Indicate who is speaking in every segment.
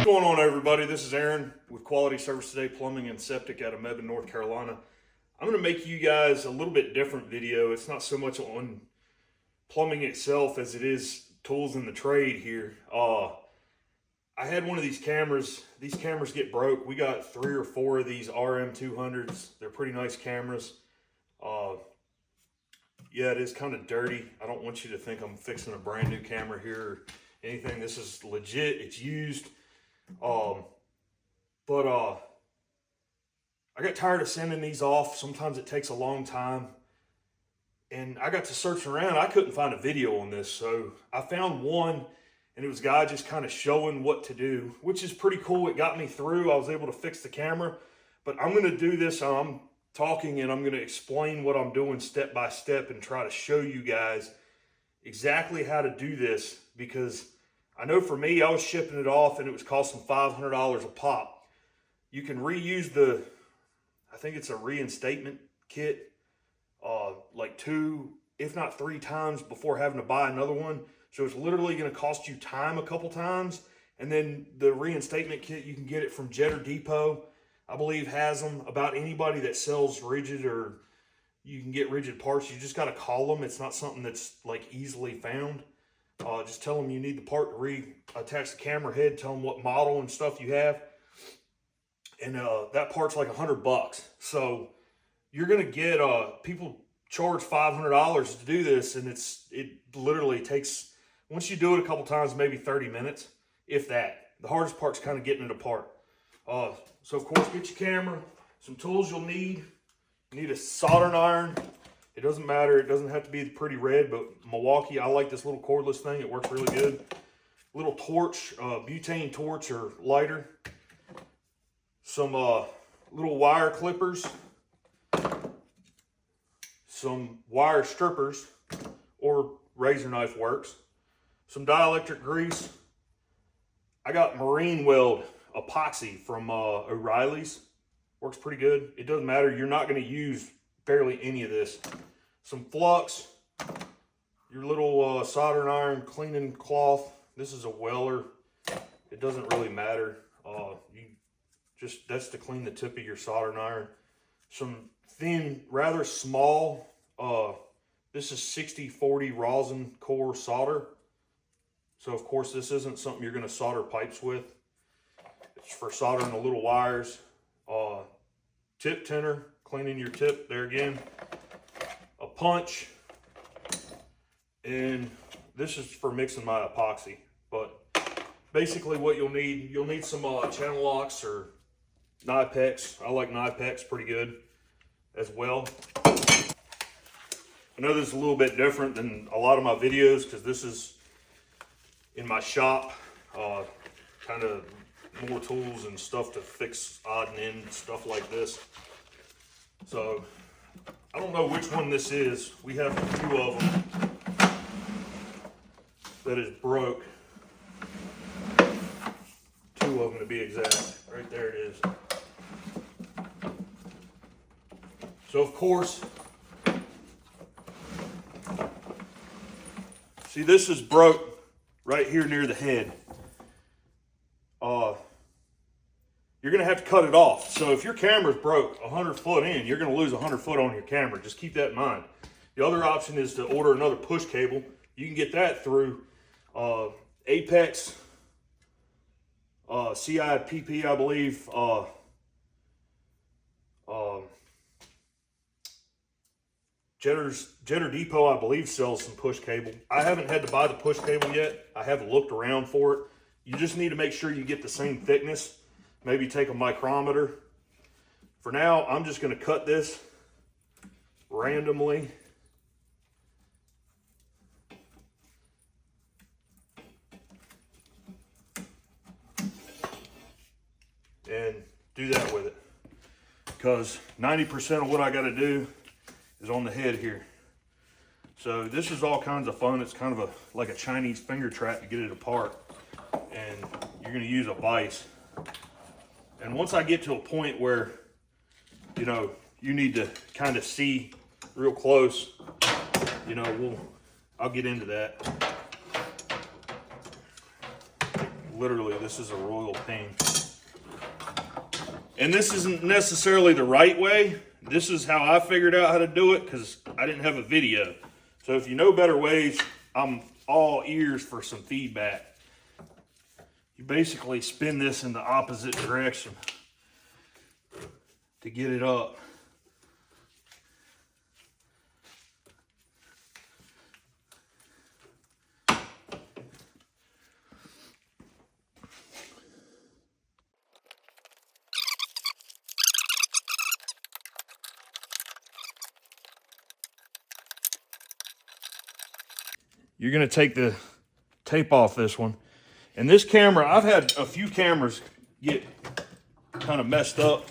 Speaker 1: going on, everybody? This is Aaron with Quality Service Today Plumbing and Septic out of Mebane, North Carolina. I'm going to make you guys a little bit different video. It's not so much on plumbing itself as it is tools in the trade here. I had one of these cameras. These cameras get broke. We got 3 or 4 of these RM200s. They're pretty nice cameras. Yeah, it is kind of dirty. I don't want you to think I'm fixing a brand new camera here or anything. This is legit. It's used. I got tired of sending these off. Sometimes it takes a long time. And I got to searching around. I couldn't find a video on this. So I found one, and it was a guy just kind of showing what to do, which is pretty cool. It got me through. I was able to fix the camera. But I'm going to do this. I'm talking and I'm going to explain what I'm doing step by step and try to show you guys exactly how to do this, because I know for me, I was shipping it off and it was costing $500 a pop. You can reuse I think it's a reinstatement kit, like 2, if not 3 times before having to buy another one. So it's literally going to cost you time a couple times. And then the reinstatement kit, you can get it from Jetter Depot. I believe has them. About anybody that sells Ridgid, or you can get Ridgid parts, you just got to call them. It's not something that's like easily found. Just tell them you need the part to reattach the camera head. Tell them what model and stuff you have, and that part's like $100. So you're gonna get people charge $500 to do this, and it literally takes, once you do it a couple times, maybe 30 minutes, if that. The hardest part's kind of getting it apart. So of course, get your camera. Some tools you'll need. You need a soldering iron. It doesn't matter. It doesn't have to be pretty red, but Milwaukee, I like this little cordless thing. It works really good. Little torch, butane torch or lighter. Some little wire clippers. Some wire strippers, or razor knife works. Some dielectric grease. I got marine weld epoxy from O'Reilly's. Works pretty good. It doesn't matter. You're not going to use barely any of this. Some flux, your little soldering iron cleaning cloth. This is a Weller. It doesn't really matter. That's to clean the tip of your soldering iron. Some thin, rather small, this is 60-40 rosin core solder. So of course this isn't something you're going to solder pipes with. It's for soldering the little wires. Tip tinner, cleaning your tip there again. A punch, and this is for mixing my epoxy. But basically what you'll need some channel locks or Nipex. I like Nipex pretty good as well. I know this is a little bit different than a lot of my videos because this is in my shop, kind of more tools and stuff to fix odd and end stuff like this. So I don't know which one this is. We have 2 of them that is broke. 2 of them to be exact. Right there it is. So of course, see, this is broke right here near the head. You're going to have to cut it off. So if your camera's broke 100 foot in, you're going to lose 100 foot on your camera. Just keep that in mind. The other option is to order another push cable. You can get that through Apex, CIPP, I believe. Jetter Depot, I believe, sells some push cable. I haven't had to buy the push cable yet. I haven't looked around for it. You just need to make sure you get the same thickness. Maybe take a micrometer. For now, I'm just going to cut this randomly. And do that with it. Because 90% of what I got to do is on the head here. So this is all kinds of fun. It's kind of like a Chinese finger trap to get it apart. And you're going to use a vise. And once I get to a point where, you need to kind of see real close, I'll get into that. literally, this is a royal pain. And this isn't necessarily the right way. This is how I figured out how to do it because I didn't have a video. So if you know better ways, I'm all ears for some feedback. You basically spin this in the opposite direction to get it up. You're going to take the tape off this one. And this camera, I've had a few cameras get kind of messed up.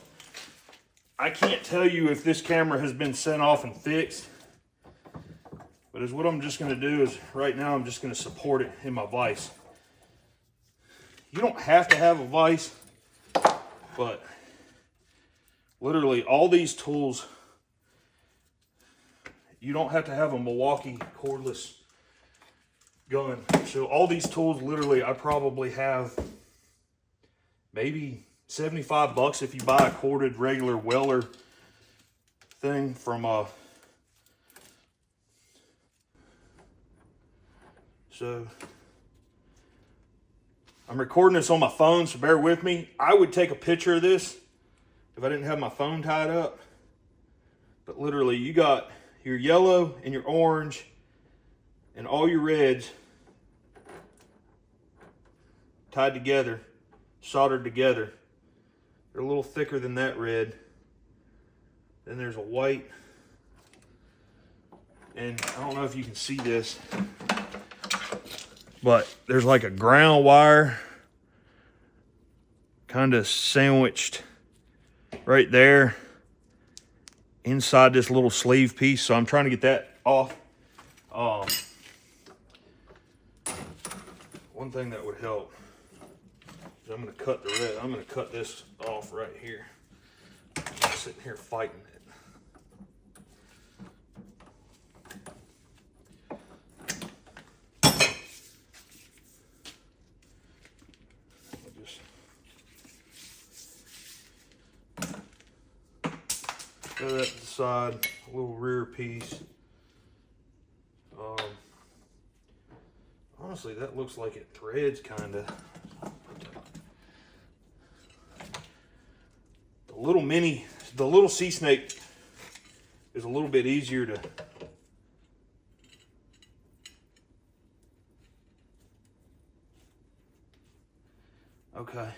Speaker 1: I can't tell you if this camera has been sent off and fixed. But is what I'm just going to do is right now I'm just going to support it in my vise. You don't have to have a vise, but literally all these tools, you don't have to have a Milwaukee cordless gun. So all these tools, literally, I probably have maybe 75 bucks if you buy a corded regular Weller thing from so I'm recording this on my phone, so bear with me. I would take a picture of this if I didn't have my phone tied up. But literally, you got your yellow and your orange and all your reds tied together, soldered together. They're a little thicker than that red. Then there's a white. And I don't know if you can see this, but there's like a ground wire kind of sandwiched right there inside this little sleeve piece. So I'm trying to get that off. One thing that would help is I'm going to cut the red. I'm going to cut this off right here. I'm sitting here fighting it. Just throw that to the side, a little rear piece. Honestly, that looks like it threads kind of. The little sea snake is a little bit easier to. Okay.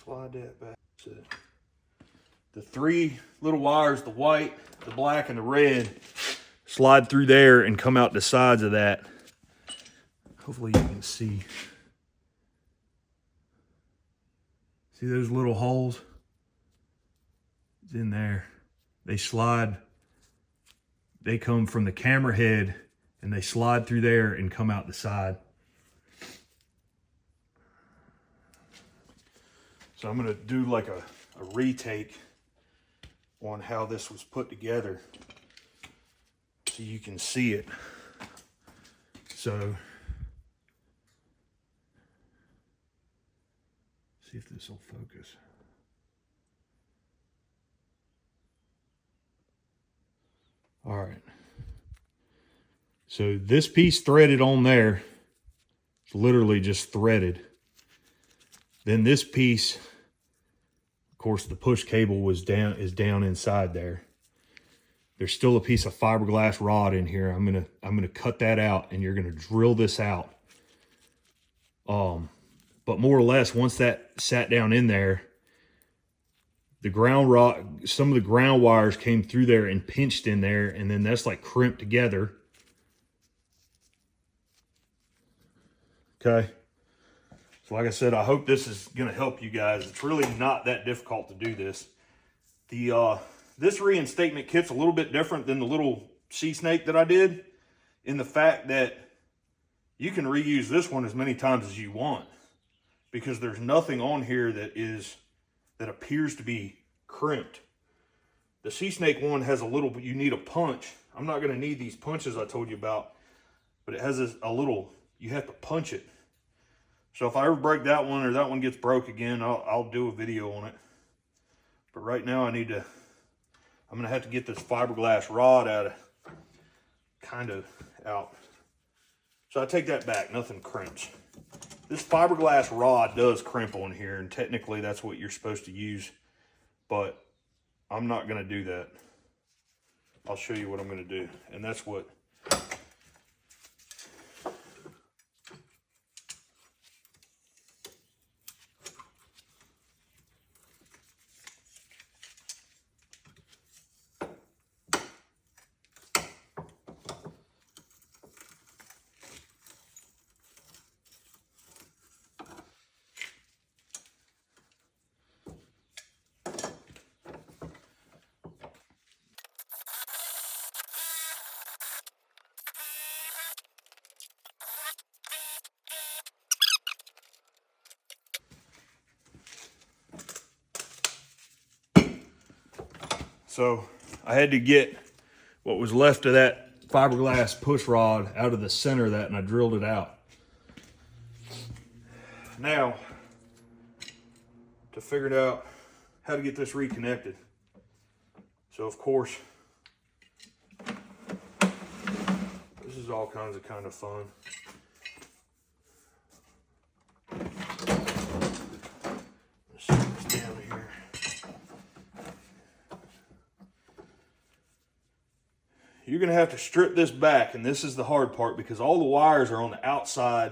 Speaker 1: Slide that back. That's it. The three little wires, the white, the black, and the red, slide through there and come out the sides of that. Hopefully you can see. See those little holes? It's in there. They slide. They come from the camera head and they slide through there and come out the side. So I'm gonna do like a retake on how this was put together so you can see it. So, see if this will focus. All right. So this piece threaded on there, it's literally just threaded. Then this piece, of course, the push cable is down inside there. There's still a piece of fiberglass rod in here. I'm gonna cut that out, and you're gonna drill this out. But more or less, once that sat down in there, the ground rod, some of the ground wires came through there and pinched in there, and then that's like crimped together. Okay. So like I said, I hope this is gonna help you guys. It's really not that difficult to do this. This reinstatement kit's a little bit different than the little sea snake that I did, in the fact that you can reuse this one as many times as you want, because there's nothing on here that appears to be crimped. The sea snake one has a little, you need a punch. I'm not going to need these punches I told you about, but it has a little, you have to punch it. So if I ever break that one or that one gets broke again, I'll do a video on it. But right now I'm going to have to get this fiberglass rod out. So I take that back, nothing crimps. This fiberglass rod does crimp on here, and technically that's what you're supposed to use, but I'm not going to do that. I'll show you what I'm going to do, and that's what. So I had to get what was left of that fiberglass push rod out of the center of that, and I drilled it out. Now, to figure out how to get this reconnected. So of course, this is all kinds of fun. Let's set this down here. You're going to have to strip this back, and this is the hard part because all the wires are on the outside,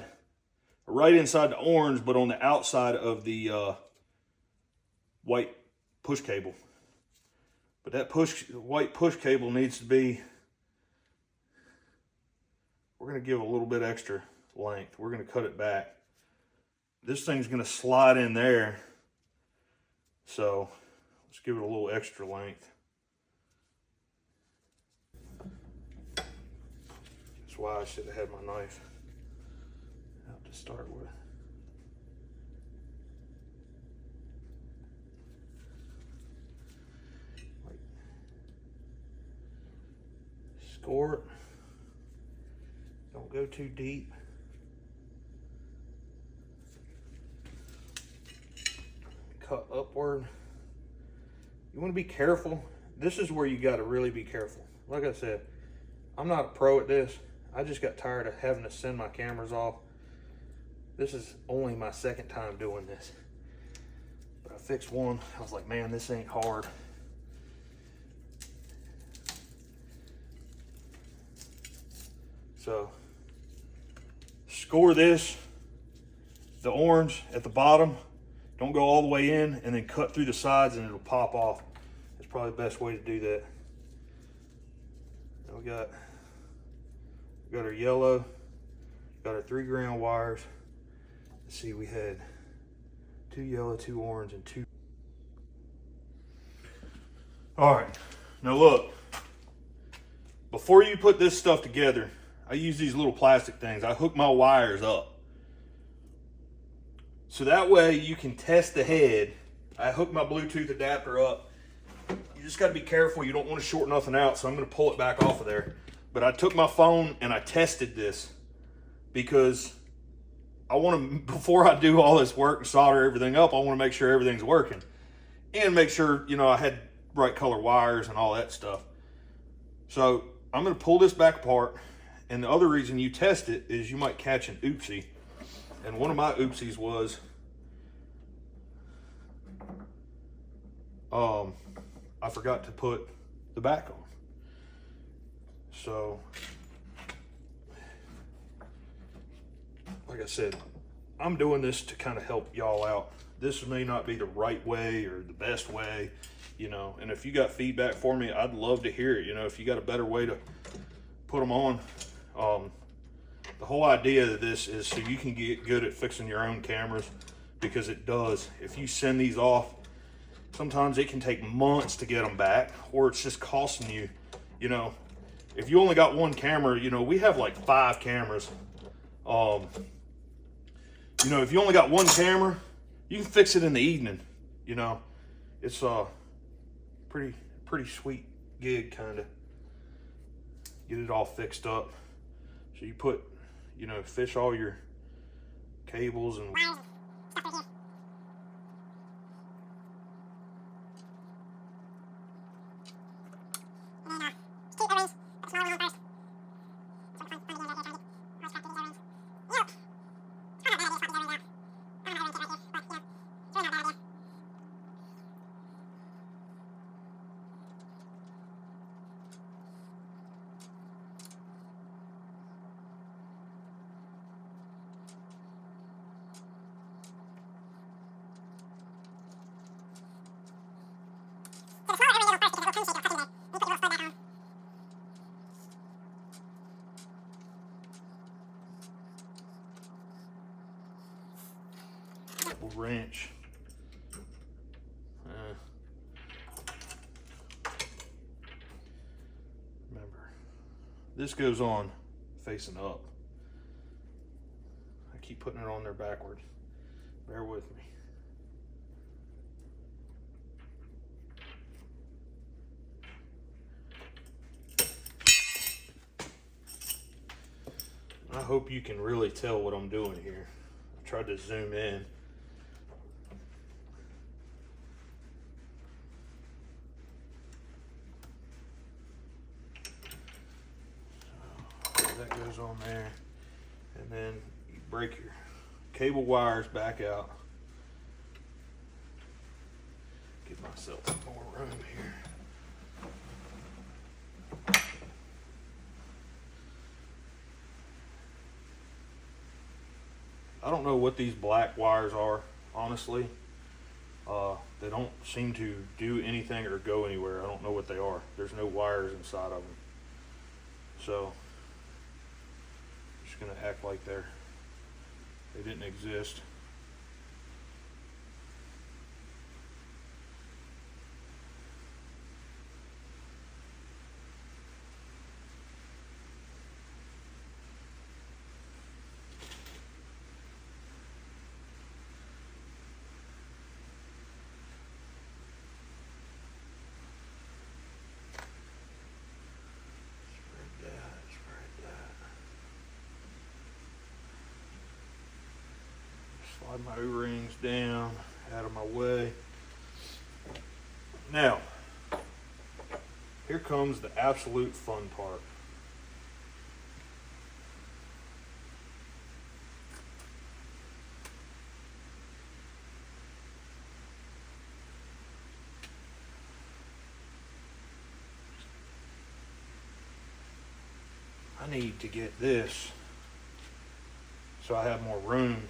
Speaker 1: right inside the orange, but on the outside of the white push cable. But that white push cable needs to be, we're going to give a little bit extra length. We're going to cut it back. This thing's going to slide in there, so let's give it a little extra length. Why I should have had my knife out to start with. Score it. Don't go too deep. Cut upward. You want to be careful. This is where you got to really be careful. Like I said, I'm not a pro at this. I just got tired of having to send my cameras off. This is only my second time doing this. But I fixed one. I was like, man, this ain't hard. So, score this, the orange at the bottom. Don't go all the way in, and then cut through the sides and it'll pop off. That's probably the best way to do that. Now we got our yellow, got our 3 ground wires. Let's see, we had 2 yellow, 2 orange, and 2. All right, now look, before you put this stuff together, I use these little plastic things. I hook my wires up. So that way you can test the head. I hook my Bluetooth adapter up. You just gotta be careful. You don't wanna short nothing out, so I'm gonna pull it back off of there. But I took my phone and I tested this because I want to, before I do all this work and solder everything up, I want to make sure everything's working and make sure, you know, I had right color wires and all that stuff. So I'm going to pull this back apart. And the other reason you test it is you might catch an oopsie. And one of my oopsies was, I forgot to put the back on. So, like I said, I'm doing this to kind of help y'all out. This may not be the right way or the best way, you know, and if you got feedback for me, I'd love to hear it. You know, if you got a better way to put them on. The whole idea of this is so you can get good at fixing your own cameras, because it does. If you send these off, sometimes it can take months to get them back, or it's just costing you, you know. If you only got one camera, you know, we have like 5 cameras. You know, if you only got one camera, you can fix it in the evening. You know, it's pretty pretty sweet gig, kind of. Get it all fixed up. So you put, you know, fish all your cables and wrench. Remember, this goes on facing up. I keep putting it on there backward. Bear with me. I hope you can really tell what I'm doing here. I tried to zoom in. That goes on there, and then you break your cable wires back out. Give myself more room here. I don't know what these black wires are, honestly. They don't seem to do anything or go anywhere. I don't know what they are. There's no wires inside of them. So gonna act like they didn't exist. Slide my O-rings down, out of my way. Now, here comes the absolute fun part. I need to get this so I have more room.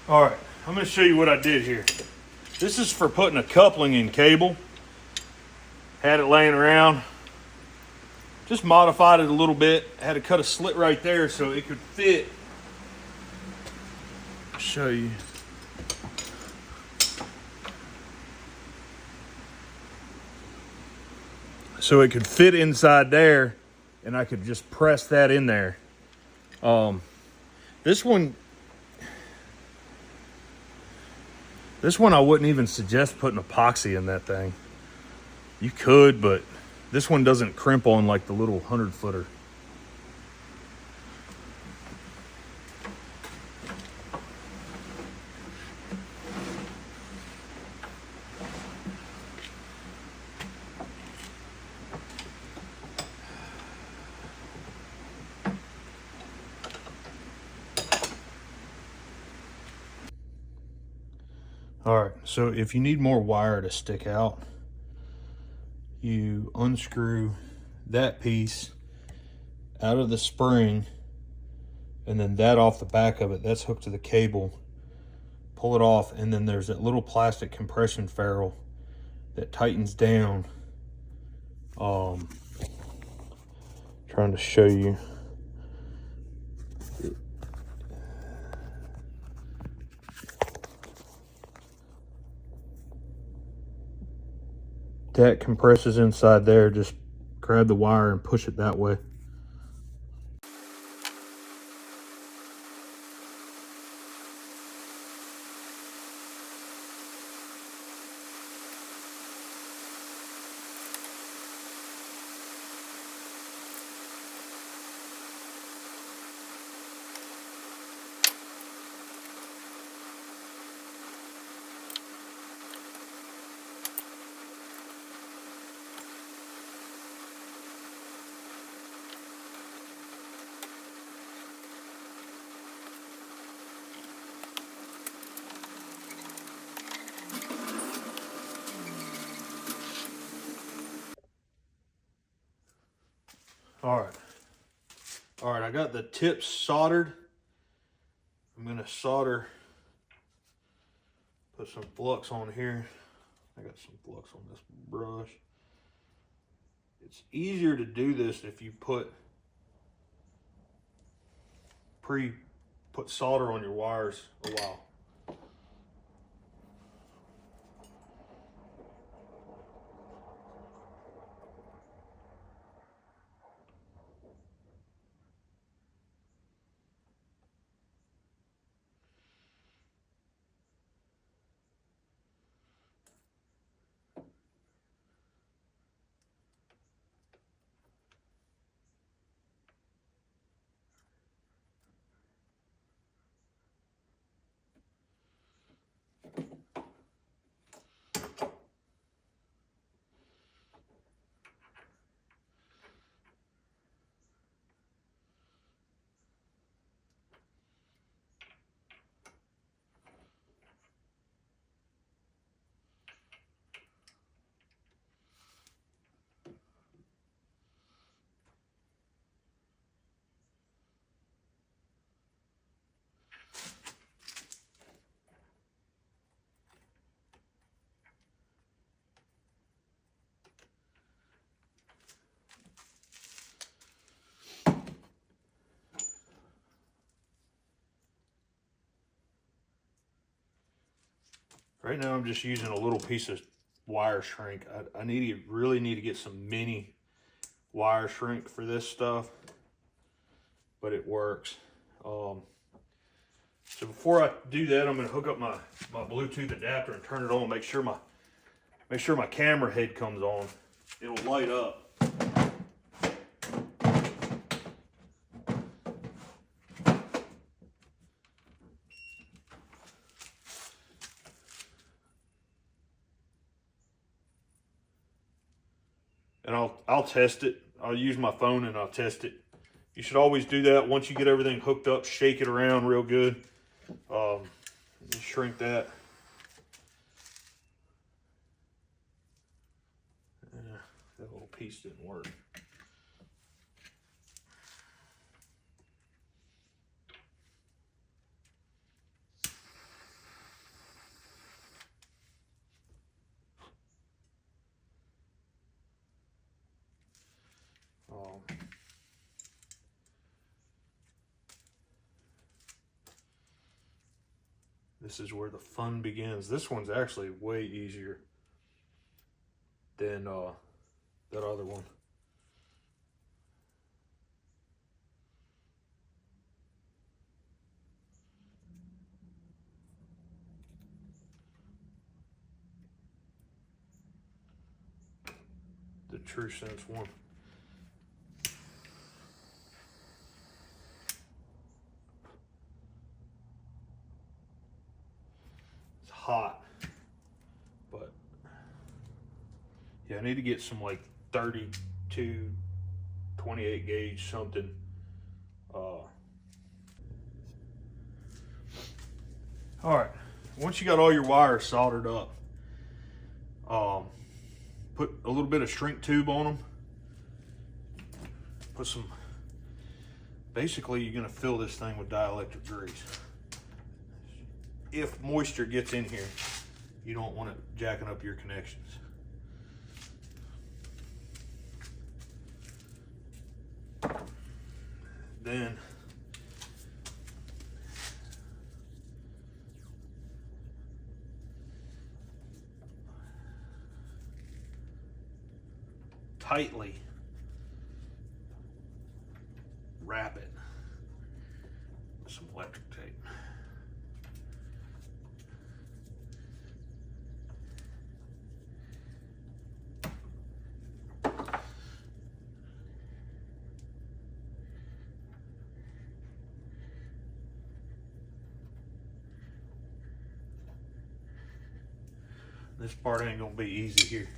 Speaker 1: All right, I'm going to show you what I did here. This is for putting a coupling in cable. Had it laying around. Just modified it a little bit. Had to cut a slit right there so it could fit. I'll show you. So it could fit inside there, and I could just press that in there. This one I wouldn't even suggest putting epoxy in that thing. You could, but this one doesn't crimp on like the little 100-footer. All right, so if you need more wire to stick out, you unscrew that piece out of the spring, and then that off the back of it, that's hooked to the cable. Pull it off, and then there's that little plastic compression ferrule that tightens down. Trying to show you. that compresses inside there, just grab the wire and push it that way. All right, I got the tips soldered. I'm gonna solder, put some flux on here. I got some flux on this brush. It's easier to do this if you put solder on your wires a while. Right now I'm just using a little piece of wire shrink. I really need to get some mini wire shrink for this stuff, but it works. So before I do that, I'm gonna hook up my Bluetooth adapter and turn it on, make sure my camera head comes on. It'll light up. And I'll test it. I'll use my phone and I'll test it. You should always do that once you get everything hooked up. Shake it around real good. Shrink that. That little piece didn't work. This is where the fun begins. This one's actually way easier than that other one. The True Sense one. It's hot, but yeah, I need to get some like 32, 28 gauge something. All right, once you got all your wires soldered up, put a little bit of shrink tube on them. Put some, basically you're gonna fill this thing with dielectric grease. If moisture gets in here, you don't want it jacking up your connections. Then tightly wrap it with some electric tape. This part ain't gonna be easy here.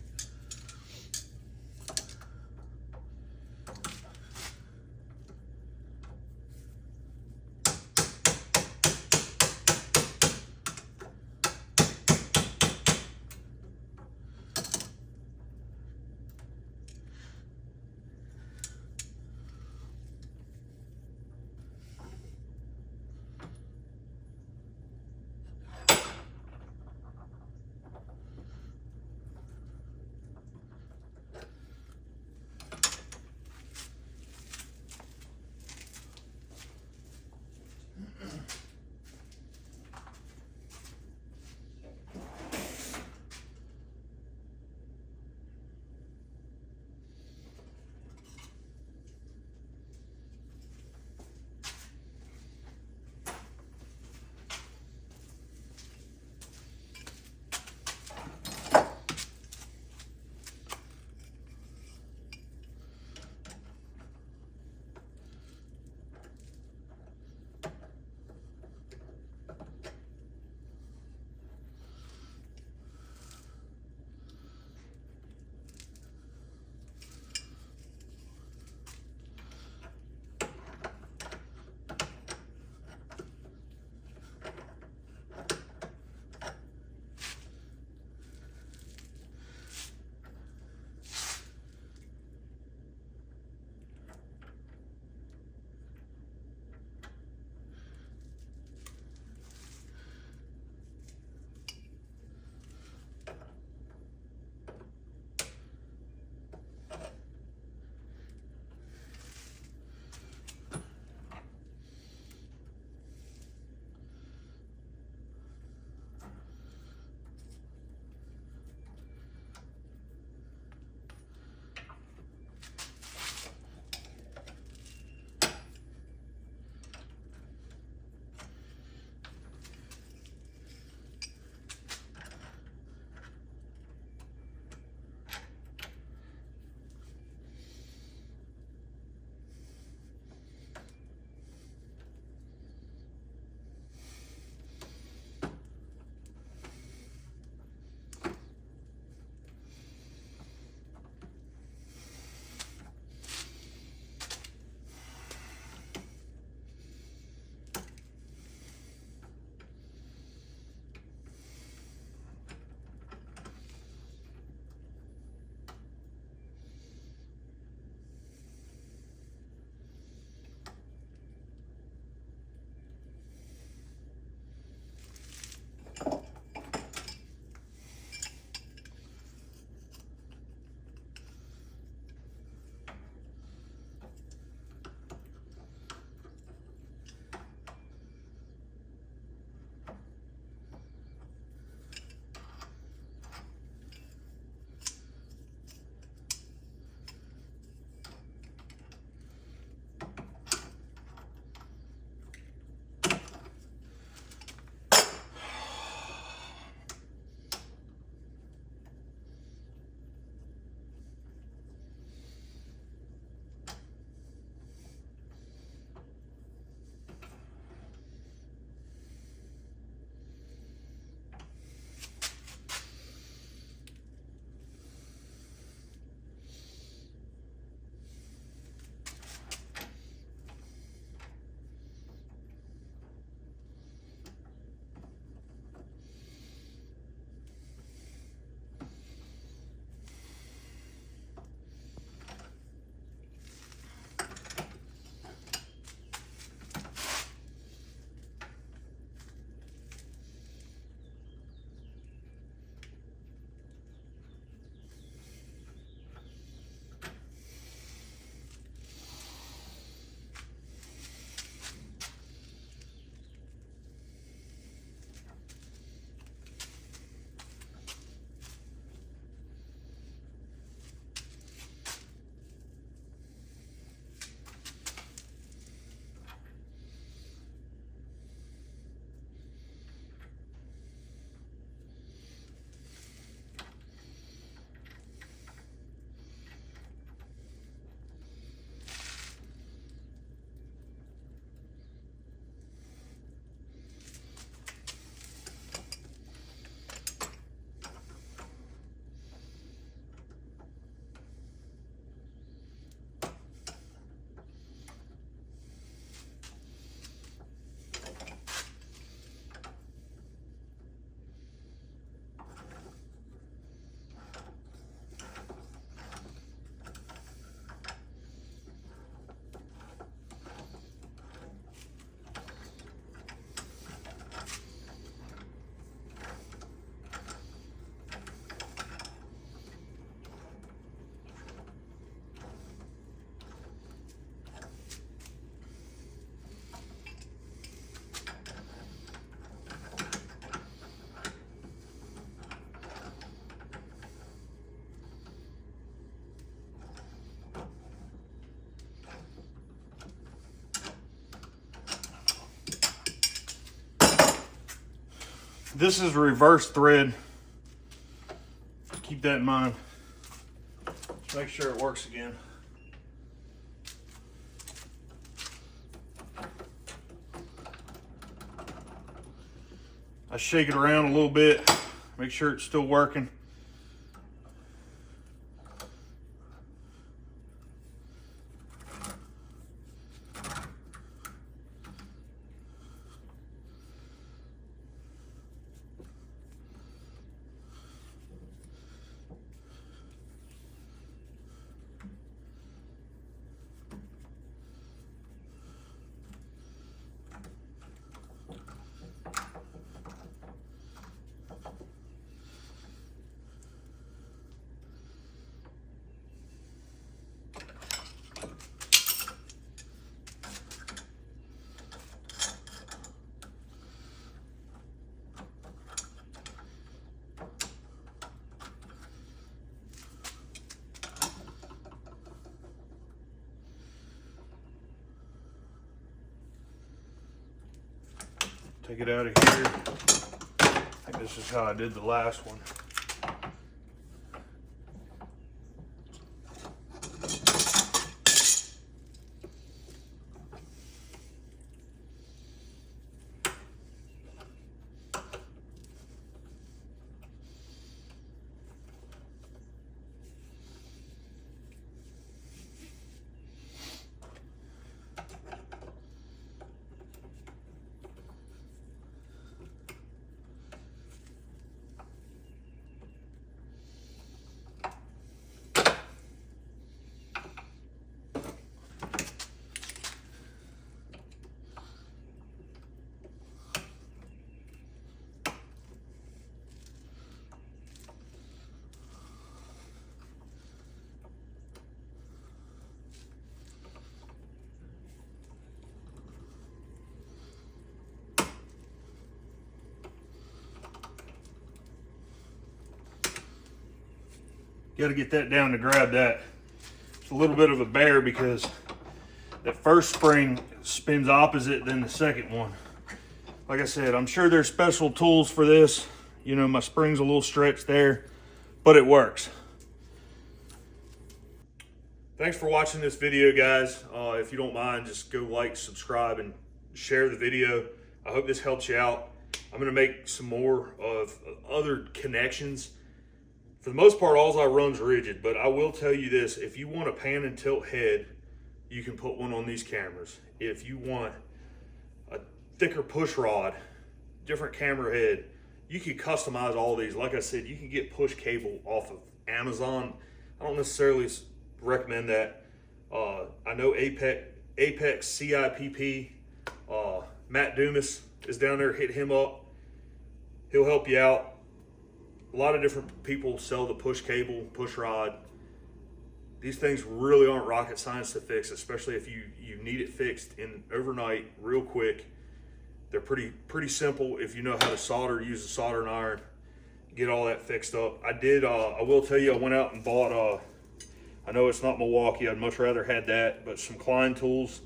Speaker 1: This is a reverse thread. Keep that in mind. Just make sure it works again. I shake it around a little bit, make sure it's still working. Take it out of here. I think this is how I did the last one. Got to get that down to grab that. It's a little bit of a bear because that first spring spins opposite than the second one. Like I said, I'm sure there's special tools for this. You know, my spring's a little stretched there, but it works. Thanks for watching this video, guys. If you don't mind, just go like, subscribe, and share the video. I hope this helps you out. I'm gonna make some more of other connections. For the most part, all I run's Ridgid, but I will tell you this, if you want a pan and tilt head, you can put one on these cameras. If you want a thicker push rod, different camera head, you can customize all these. Like I said, you can get push cable off of Amazon. I don't necessarily recommend that. I know Apex CIPP, Matt Dumas is down there, hit him up. He'll help you out. A lot of different people sell the push cable, push rod. These things really aren't rocket science to fix, especially if you need it fixed in overnight, real quick. They're pretty simple if you know how to solder, use a soldering iron, get all that fixed up. I will tell you, I went out and bought, I know it's not Milwaukee, I'd much rather had that, but some Klein tools.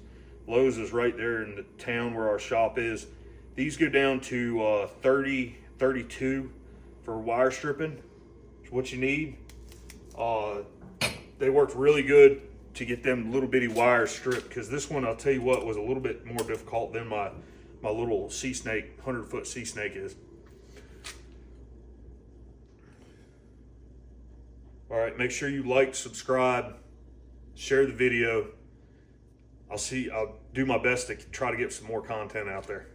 Speaker 1: Lowe's is right there in the town where our shop is. These go down to 30, 32. For wire stripping, is what you need. They worked really good to get them little bitty wires stripped, because this one, I'll tell you what, was a little bit more difficult than my little sea snake, 100-foot sea snake is. All right, make sure you like, subscribe, share the video. I'll do my best to try to get some more content out there.